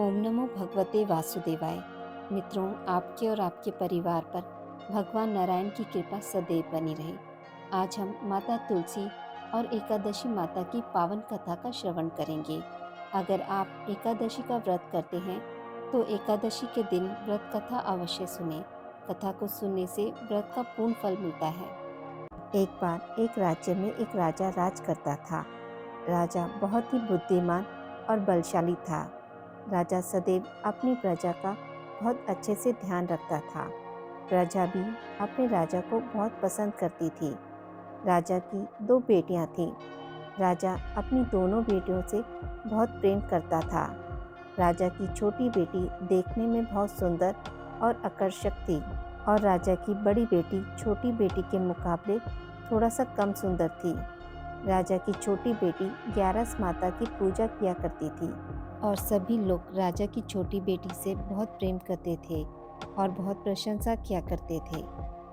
ओम नमो भगवते वासुदेवाय। मित्रों, आपके और आपके परिवार पर भगवान नारायण की कृपा सदैव बनी रहे। आज हम माता तुलसी और एकादशी माता की पावन कथा का श्रवण करेंगे। अगर आप एकादशी का व्रत करते हैं तो एकादशी के दिन व्रत कथा अवश्य सुने। कथा को सुनने से व्रत का पूर्ण फल मिलता है। एक बार एक राज्य में एक राजा राज करता था। राजा बहुत ही बुद्धिमान और बलशाली था। राजा सदैव अपनी प्रजा का बहुत अच्छे से ध्यान रखता था। प्रजा भी अपने राजा को बहुत पसंद करती थी। राजा की दो बेटियां थीं। राजा अपनी दोनों बेटियों से बहुत प्रेम करता था। राजा की छोटी बेटी देखने में बहुत सुंदर और आकर्षक थी और राजा की बड़ी बेटी छोटी बेटी के मुकाबले थोड़ा सा कम सुंदर थी। राजा की छोटी बेटी ग्यारस माता की पूजा किया करती थी और सभी लोग राजा की छोटी बेटी से बहुत प्रेम करते थे और बहुत प्रशंसा किया करते थे।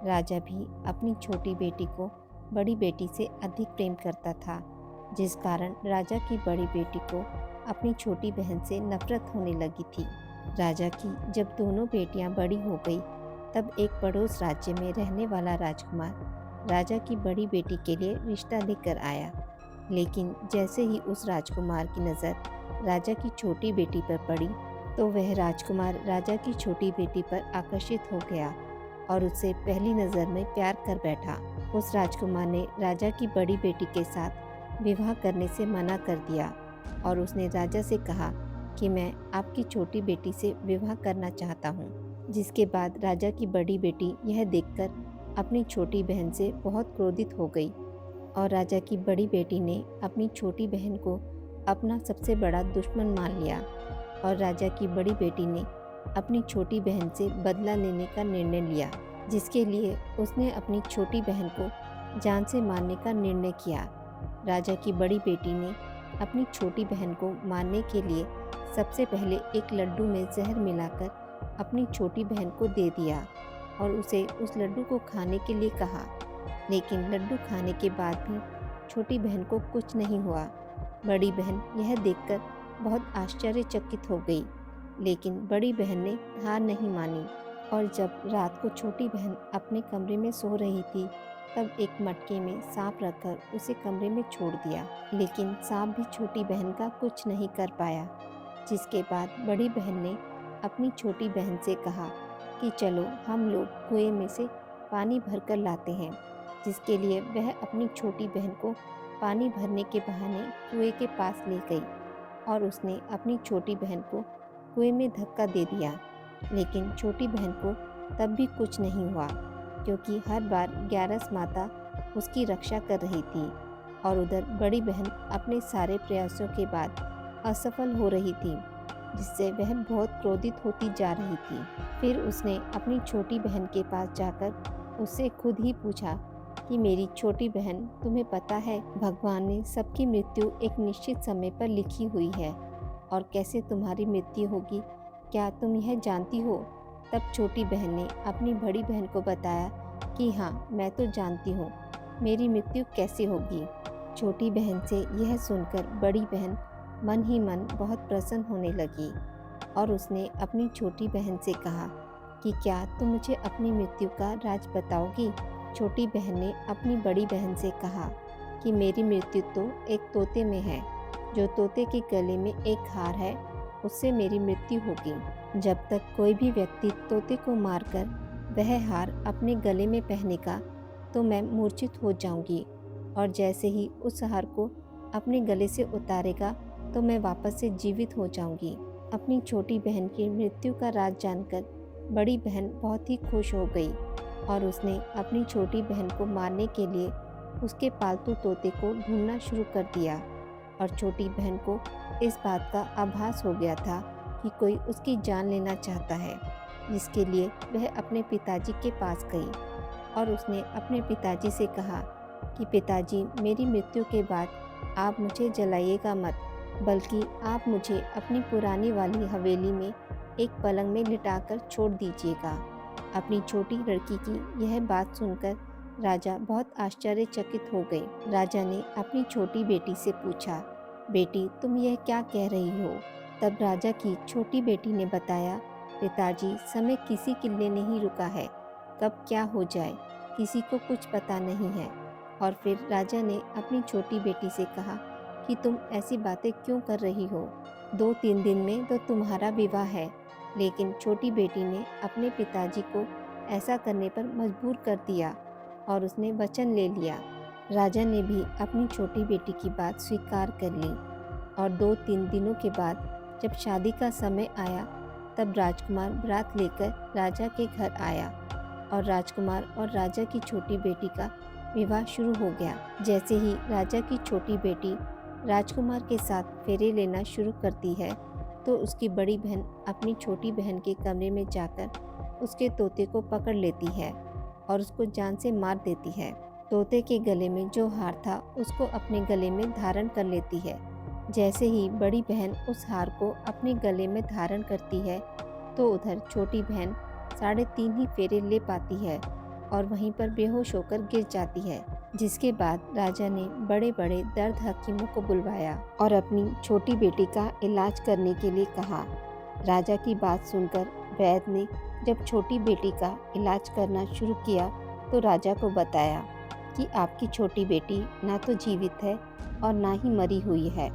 राजा भी अपनी छोटी बेटी को बड़ी बेटी से अधिक प्रेम करता था, जिस कारण राजा की बड़ी बेटी को अपनी छोटी बहन से नफरत होने लगी थी। राजा की जब दोनों बेटियां बड़ी हो गई, तब एक पड़ोस राज्य में रहने वाला राजकुमार राजा की बड़ी बेटी के लिए रिश्ता लेकर आया। लेकिन जैसे ही उस राजकुमार की नज़र राजा की छोटी बेटी पर पड़ी, तो वह राजकुमार राजा की छोटी बेटी पर आकर्षित हो गया और उससे पहली नज़र में प्यार कर बैठा। उस राजकुमार ने राजा की बड़ी बेटी के साथ विवाह करने से मना कर दिया और उसने राजा से कहा कि मैं आपकी छोटी बेटी से विवाह करना चाहता हूँ। जिसके बाद राजा की बड़ी बेटी यह देखकर अपनी छोटी बहन से बहुत क्रोधित हो गई और राजा की बड़ी बेटी ने अपनी छोटी बहन को अपना सबसे बड़ा दुश्मन मान लिया और राजा की बड़ी बेटी ने अपनी छोटी बहन से बदला लेने का निर्णय लिया, जिसके लिए उसने अपनी छोटी बहन को जान से मारने का निर्णय किया। राजा की बड़ी बेटी ने अपनी छोटी बहन को मारने के लिए सबसे पहले एक लड्डू में जहर मिलाकर अपनी छोटी बहन को दे दिया और उसे उस लड्डू को खाने के लिए कहा। लेकिन लड्डू खाने के बाद भी छोटी बहन को कुछ नहीं हुआ। बड़ी बहन यह देखकर बहुत आश्चर्यचकित हो गई, लेकिन बड़ी बहन ने हार नहीं मानी और जब रात को छोटी बहन अपने कमरे में सो रही थी, तब एक मटके में सांप रखकर उसे कमरे में छोड़ दिया। लेकिन सांप भी छोटी बहन का कुछ नहीं कर पाया। जिसके बाद बड़ी बहन ने अपनी छोटी बहन से कहा कि चलो हम लोग कुएं में से पानी भरकर लाते हैं, जिसके लिए वह अपनी छोटी बहन को पानी भरने के बहाने कुएं के पास ले गई और उसने अपनी छोटी बहन को कुएं में धक्का दे दिया। लेकिन छोटी बहन को तब भी कुछ नहीं हुआ, क्योंकि हर बार ग्यारस माता उसकी रक्षा कर रही थी और उधर बड़ी बहन अपने सारे प्रयासों के बाद असफल हो रही थी, जिससे वह बहुत क्रोधित होती जा रही थी। फिर उसने अपनी छोटी बहन के पास जाकर उससे खुद ही पूछा कि मेरी छोटी बहन, तुम्हें पता है भगवान ने सबकी मृत्यु एक निश्चित समय पर लिखी हुई है और कैसे तुम्हारी मृत्यु होगी, क्या तुम यह जानती हो? तब छोटी बहन ने अपनी बड़ी बहन को बताया कि हाँ, मैं तो जानती हूँ, मेरी मृत्यु कैसे होगी। छोटी बहन से यह सुनकर बड़ी बहन मन ही मन बहुत प्रसन्न होने लगी और उसने अपनी छोटी बहन से कहा कि क्या तुम मुझे अपनी मृत्यु का राज बताओगी? छोटी बहन ने अपनी बड़ी बहन से कहा कि मेरी मृत्यु तो एक तोते में है। जो तोते के गले में एक हार है, उससे मेरी मृत्यु होगी। जब तक कोई भी व्यक्ति तोते को मारकर वह हार अपने गले में पहनेगा, तो मैं मूर्छित हो जाऊंगी और जैसे ही उस हार को अपने गले से उतारेगा, तो मैं वापस से जीवित हो जाऊंगी। अपनी छोटी बहन की मृत्यु का राज जानकर बड़ी बहन बहुत ही खुश हो गई और उसने अपनी छोटी बहन को मारने के लिए उसके पालतू तोते को ढूंढना शुरू कर दिया और छोटी बहन को इस बात का आभास हो गया था कि कोई उसकी जान लेना चाहता है, जिसके लिए वह अपने पिताजी के पास गई और उसने अपने पिताजी से कहा कि पिताजी, मेरी मृत्यु के बाद आप मुझे जलाइएगा मत, बल्कि आप मुझे अपनी पुरानी वाली हवेली में एक पलंग में लिटाकर छोड़ दीजिएगा। अपनी छोटी लड़की की यह बात सुनकर राजा बहुत आश्चर्यचकित हो गए। राजा ने अपनी छोटी बेटी से पूछा, बेटी, तुम यह क्या कह रही हो? तब राजा की छोटी बेटी ने बताया, पिताजी, समय किसी के लिए नहीं रुका है, कब क्या हो जाए किसी को कुछ पता नहीं है। और फिर राजा ने अपनी छोटी बेटी से कहा कि तुम ऐसी बातें क्यों कर रही हो, 2-3 दिन में तो तुम्हारा विवाह है। लेकिन छोटी बेटी ने अपने पिताजी को ऐसा करने पर मजबूर कर दिया और उसने वचन ले लिया। राजा ने भी अपनी छोटी बेटी की बात स्वीकार कर ली और 2-3 दिनों के बाद जब शादी का समय आया, तब राजकुमार बारात लेकर राजा के घर आया और राजकुमार और राजा की छोटी बेटी का विवाह शुरू हो गया। जैसे ही राजा की छोटी बेटी राजकुमार के साथ फेरे लेना शुरू करती है, तो उसकी बड़ी बहन अपनी छोटी बहन के कमरे में जाकर उसके तोते को पकड़ लेती है और उसको जान से मार देती है। तोते के गले में जो हार था उसको अपने गले में धारण कर लेती है। जैसे ही बड़ी बहन उस हार को अपने गले में धारण करती है, तो उधर छोटी बहन 3.5 ही फेरे ले पाती है और वहीं पर बेहोश होकर गिर जाती है। जिसके बाद राजा ने बड़े बड़े दर्द हकीमों को बुलवाया और अपनी छोटी बेटी का इलाज करने के लिए कहा। राजा की बात सुनकर वैद्य ने जब छोटी बेटी का इलाज करना शुरू किया, तो राजा को बताया कि आपकी छोटी बेटी ना तो जीवित है और ना ही मरी हुई है।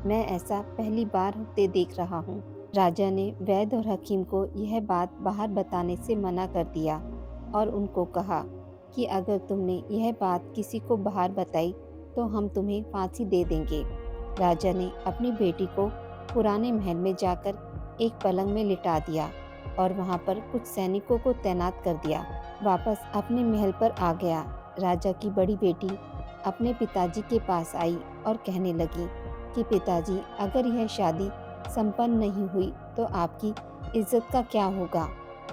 मैं ऐसा पहली बार होते देख रहा हूँ। राजा ने वैद्य और हकीम को यह बात बाहर बताने से मना कर दिया और उनको कहा कि अगर तुमने यह बात किसी को बाहर बताई तो हम तुम्हें फांसी दे देंगे। राजा ने अपनी बेटी को पुराने महल में जाकर एक पलंग में लिटा दिया और वहाँ पर कुछ सैनिकों को तैनात कर दिया। वापस अपने महल पर आ गया। राजा की बड़ी बेटी अपने पिताजी के पास आई और कहने लगी कि पिताजी, अगर यह शादी संपन्न नहीं हुई तो आपकी इज्जत का क्या होगा?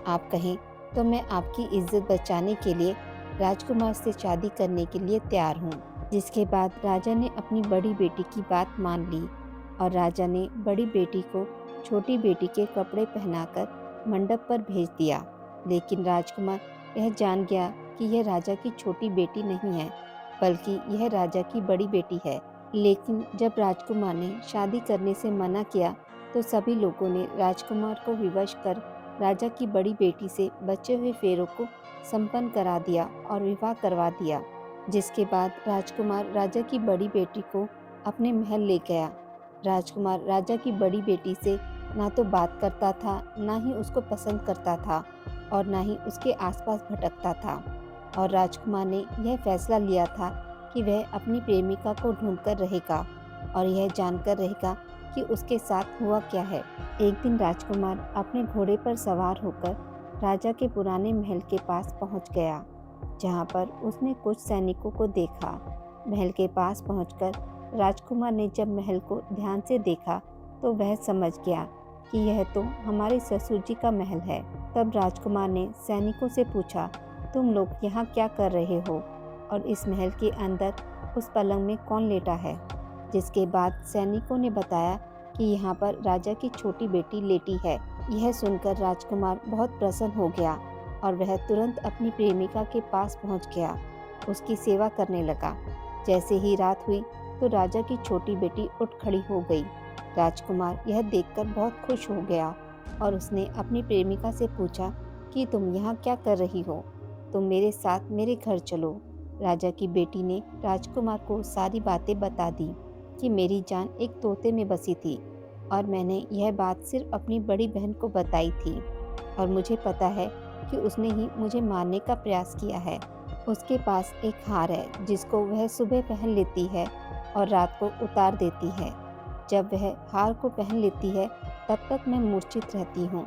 आप कहें तो मैं आपकी इज्जत बचाने के लिए राजकुमार से शादी करने के लिए तैयार हूँ। जिसके बाद राजा ने अपनी बड़ी बेटी की बात मान ली और राजा ने बड़ी बेटी को छोटी बेटी के कपड़े पहनाकर मंडप पर भेज दिया। लेकिन राजकुमार यह जान गया कि यह राजा की छोटी बेटी नहीं है, बल्कि यह राजा की बड़ी बेटी है। लेकिन जब राजकुमार ने शादी करने से मना किया, तो सभी लोगों ने राजकुमार को विवश कर राजा की बड़ी बेटी से बचे हुए फेरों को संपन्न करा दिया और विवाह करवा दिया। जिसके बाद राजकुमार राजा की बड़ी बेटी को अपने महल ले गया। राजकुमार राजा की बड़ी बेटी से ना तो बात करता था, ना ही उसको पसंद करता था और ना ही उसके आसपास भटकता था। और राजकुमार ने यह फैसला लिया था कि वह अपनी प्रेमिका को ढूंढकर रहेगा और यह जानकर रहेगा कि उसके साथ हुआ क्या है। एक दिन राजकुमार अपने घोड़े पर सवार होकर राजा के पुराने महल के पास पहुंच गया, जहां पर उसने कुछ सैनिकों को देखा। महल के पास पहुंचकर राजकुमार ने जब महल को ध्यान से देखा, तो वह समझ गया कि यह तो हमारे ससुर जी का महल है। तब राजकुमार ने सैनिकों से पूछा, तुम लोग यहाँ क्या कर रहे हो और इस महल के अंदर उस पलंग में कौन लेटा है? जिसके बाद सैनिकों ने बताया कि यहाँ पर राजा की छोटी बेटी लेटी है। यह सुनकर राजकुमार बहुत प्रसन्न हो गया और वह तुरंत अपनी प्रेमिका के पास पहुँच गया, उसकी सेवा करने लगा। जैसे ही रात हुई तो राजा की छोटी बेटी उठ खड़ी हो गई। राजकुमार यह देखकर बहुत खुश हो गया और उसने अपनी प्रेमिका से पूछा कि तुम यहाँ क्या कर रही हो? तुम मेरे साथ मेरे घर चलो। राजा की बेटी ने राजकुमार को सारी बातें बता दी कि मेरी जान एक तोते में बसी थी और मैंने यह बात सिर्फ अपनी बड़ी बहन को बताई थी और मुझे पता है कि उसने ही मुझे मारने का प्रयास किया है। उसके पास एक हार है जिसको वह सुबह पहन लेती है और रात को उतार देती है। जब वह हार को पहन लेती है तब तक मैं मूर्छित रहती हूँ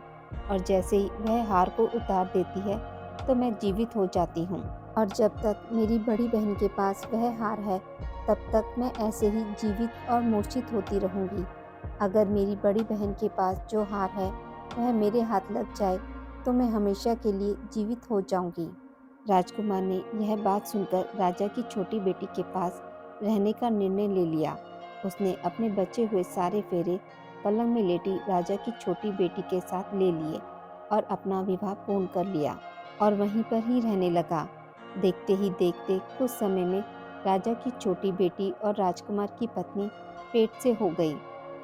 और जैसे ही वह हार को उतार देती है तो मैं जीवित हो जाती हूँ। और जब तक मेरी बड़ी बहन के पास वह हार है तब तक मैं ऐसे ही जीवित और मूर्छित होती रहूँगी। अगर मेरी बड़ी बहन के पास जो हार है वह मेरे हाथ लग जाए तो मैं हमेशा के लिए जीवित हो जाऊँगी। राजकुमार ने यह बात सुनकर राजा की छोटी बेटी के पास रहने का निर्णय ले लिया। उसने अपने बचे हुए सारे फेरे पलंग में लेटी राजा की छोटी बेटी के साथ ले लिए और अपना विवाह पूर्ण कर लिया और वहीं पर ही रहने लगा। देखते ही देखते कुछ समय में राजा की छोटी बेटी और राजकुमार की पत्नी पेट से हो गई।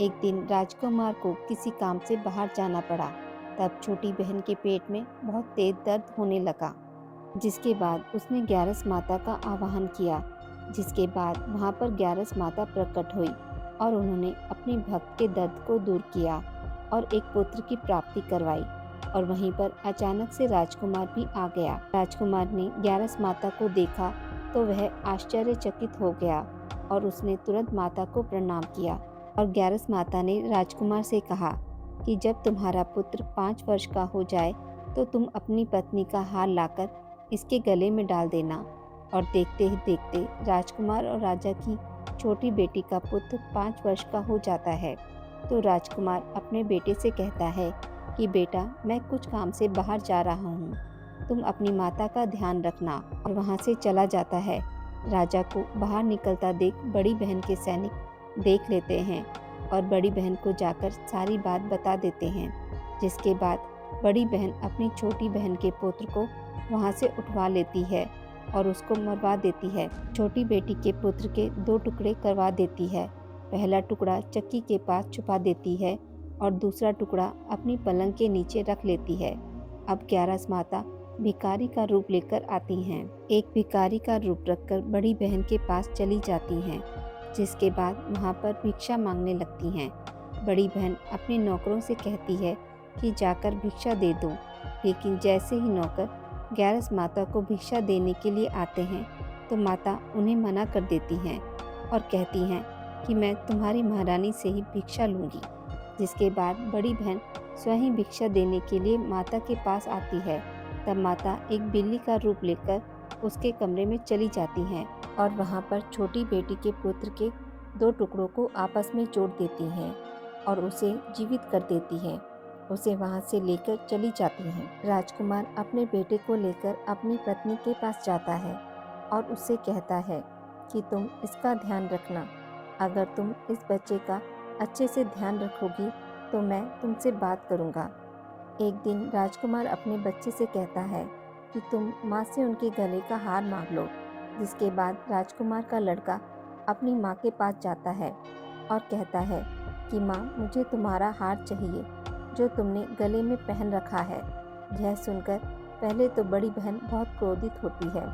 एक दिन राजकुमार को किसी काम से बाहर जाना पड़ा। तब छोटी बहन के पेट में बहुत तेज दर्द होने लगा, जिसके बाद उसने ग्यारस माता का आवाहन किया। जिसके बाद वहाँ पर ग्यारस माता प्रकट हुई और उन्होंने अपने भक्त के दर्द को दूर किया और एक पुत्र की प्राप्ति करवाई। और वहीं पर अचानक से राजकुमार भी आ गया। राजकुमार ने ग्यारस माता को देखा तो वह आश्चर्यचकित हो गया और उसने तुरंत माता को प्रणाम किया। और ग्यारस माता ने राजकुमार से कहा कि जब तुम्हारा पुत्र 5 वर्ष का हो जाए तो तुम अपनी पत्नी का हार लाकर इसके गले में डाल देना। और देखते ही देखते राजकुमार और राजा की छोटी बेटी का पुत्र 5 वर्ष का हो जाता है। तो राजकुमार अपने बेटे से कहता है कि बेटा, मैं कुछ काम से बाहर जा रहा हूँ, तुम अपनी माता का ध्यान रखना। और वहाँ से चला जाता है। राजा को बाहर निकलता देख बड़ी बहन के सैनिक देख लेते हैं और बड़ी बहन को जाकर सारी बात बता देते हैं। जिसके बाद बड़ी बहन अपनी छोटी बहन के पुत्र को वहाँ से उठवा लेती है और उसको मरवा देती है। छोटी बेटी के पुत्र के 2 टुकड़े करवा देती है। पहला टुकड़ा चक्की के पास छुपा देती है और दूसरा टुकड़ा अपनी पलंग के नीचे रख लेती है। अब ग्यारस माता भिखारी का रूप लेकर आती हैं। एक भिखारी का रूप रखकर बड़ी बहन के पास चली जाती हैं। जिसके बाद वहाँ पर भिक्षा मांगने लगती हैं। बड़ी बहन अपने नौकरों से कहती है कि जाकर भिक्षा दे दो, लेकिन जैसे ही नौकर ग्यारस माता को भिक्षा देने के लिए आते हैं तो माता उन्हें मना कर देती हैं और कहती हैं कि मैं तुम्हारी महारानी से ही भिक्षा लूँगी। जिसके बाद बड़ी बहन स्वयं भिक्षा देने के लिए माता के पास आती है। तब माता एक बिल्ली का रूप लेकर उसके कमरे में चली जाती हैं और वहाँ पर छोटी बेटी के पुत्र के 2 टुकड़ों को आपस में जोड़ देती हैं और उसे जीवित कर देती है। उसे वहाँ से लेकर चली जाती हैं। राजकुमार अपने बेटे को लेकर अपनी पत्नी के पास जाता है और उससे कहता है कि तुम इसका ध्यान रखना। अगर तुम इस बच्चे का अच्छे से ध्यान रखोगी तो मैं तुमसे बात करूँगा। एक दिन राजकुमार अपने बच्चे से कहता है कि तुम माँ से उनके गले का हार मांग लो। जिसके बाद राजकुमार का लड़का अपनी माँ के पास जाता है और कहता है कि माँ, मुझे तुम्हारा हार चाहिए जो तुमने गले में पहन रखा है। यह सुनकर पहले तो बड़ी बहन बहुत क्रोधित होती है,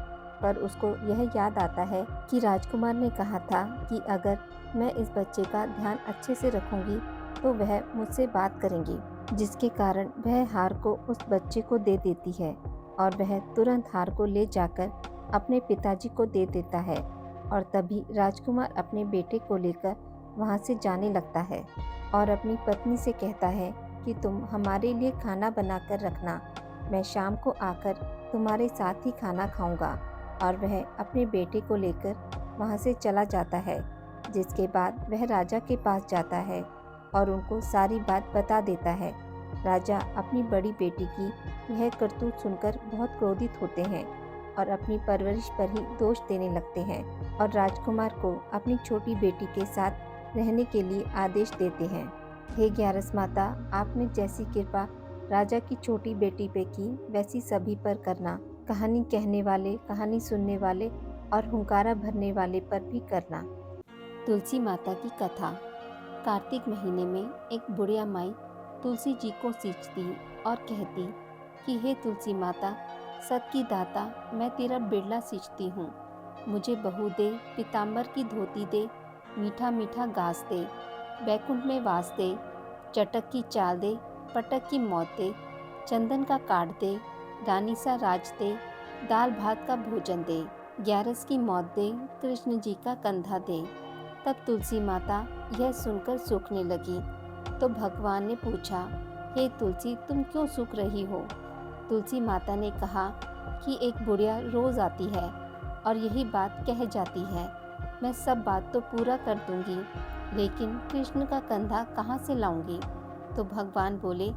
पर उसको यह याद आता है कि राजकुमार ने कहा था कि अगर मैं इस बच्चे का ध्यान अच्छे से रखूंगी तो वह मुझसे बात करेंगी। जिसके कारण वह हार को उस बच्चे को दे देती है और वह तुरंत हार को ले जाकर अपने पिताजी को दे देता है। और तभी राजकुमार अपने बेटे को लेकर वहाँ से जाने लगता है और अपनी पत्नी से कहता है कि तुम हमारे लिए खाना बनाकर रखना, मैं शाम को आकर तुम्हारे साथ ही खाना खाऊंगा। और वह अपने बेटे को लेकर वहाँ से चला जाता है। जिसके बाद वह राजा के पास जाता है और उनको सारी बात बता देता है। राजा अपनी बड़ी बेटी की यह करतूत सुनकर बहुत क्रोधित होते हैं और अपनी परवरिश पर ही दोष देने लगते हैं और राजकुमार को अपनी छोटी बेटी के साथ रहने के लिए आदेश देते हैं। हे ग्यारस माता, आपने जैसी कृपा राजा की छोटी बेटी पे की वैसी सभी पर करना। कहानी कहने वाले, कहानी सुनने वाले और हुंकारा भरने वाले पर भी करना। तुलसी माता की कथा। कार्तिक महीने में एक बुढ़िया माई तुलसी जी को सींचती और कहती कि हे तुलसी माता, सत की दाता, मैं तेरा बिरला सींचती हूँ। मुझे बहू दे, पीताम्बर की धोती दे, मीठा मीठा घास दे, बैकुंठ में वास दे, चटक की चाल दे, पटक की मौत दे, चंदन का काट दे, रानी सा राज दे, दाल भात का भोजन दे, ग्यारस की मौत दे, कृष्ण जी का कंधा दे। तब तुलसी माता यह सुनकर सूखने लगी। तो भगवान ने पूछा, हे तुलसी, तुम क्यों सूख रही हो? तुलसी माता ने कहा कि एक बुढ़िया रोज आती है और यही बात कह जाती है, मैं सब बात तो पूरा कर दूंगी, लेकिन कृष्ण का कंधा कहाँ से लाऊंगी? तो भगवान बोले,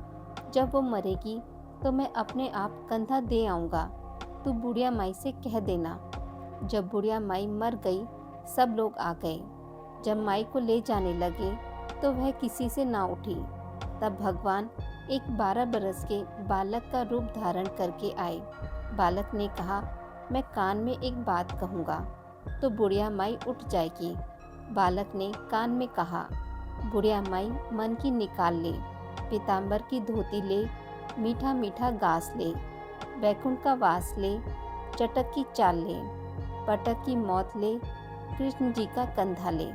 जब वो मरेगी तो मैं अपने आप कंधा दे आऊँगा, तू बुढ़िया माई से कह देना। जब बुढ़िया माई मर गई, सब लोग आ गए। जब माई को ले जाने लगे तो वह किसी से ना उठी। तब भगवान एक 12 बरस के बालक का रूप धारण करके आए। बालक ने कहा, मैं कान में एक बात कहूँगा तो बुढ़िया माई उठ जाएगी। बालक ने कान में कहा, बुढ़िया माई मन की निकाल ले, पीताम्बर की धोती ले, मीठा मीठा गास ले, बैकुंठ का वास ले, चटक की चाल ले, पटक की मौत ले, कृष्ण जी का कंधा ले।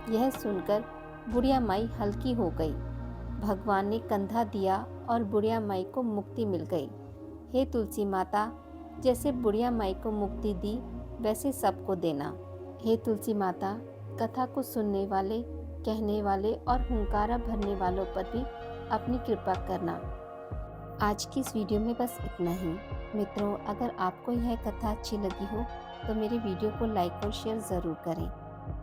यह सुनकर बुढ़िया माई हल्की हो गई। भगवान ने कंधा दिया और बुढ़िया माई को मुक्ति मिल गई। हे तुलसी माता, जैसे बुढ़िया माई को मुक्ति दी वैसे सबको देना। हे तुलसी माता, कथा को सुनने वाले, कहने वाले और हुंकारा भरने वालों पर भी अपनी कृपा करना। आज की इस वीडियो में बस इतना ही। मित्रों, अगर आपको यह कथा अच्छी लगी हो तो मेरे वीडियो को लाइक और शेयर ज़रूर करें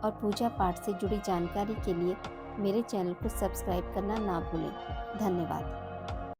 और पूजा पाठ से जुड़ी जानकारी के लिए मेरे चैनल को सब्सक्राइब करना ना भूलें। धन्यवाद।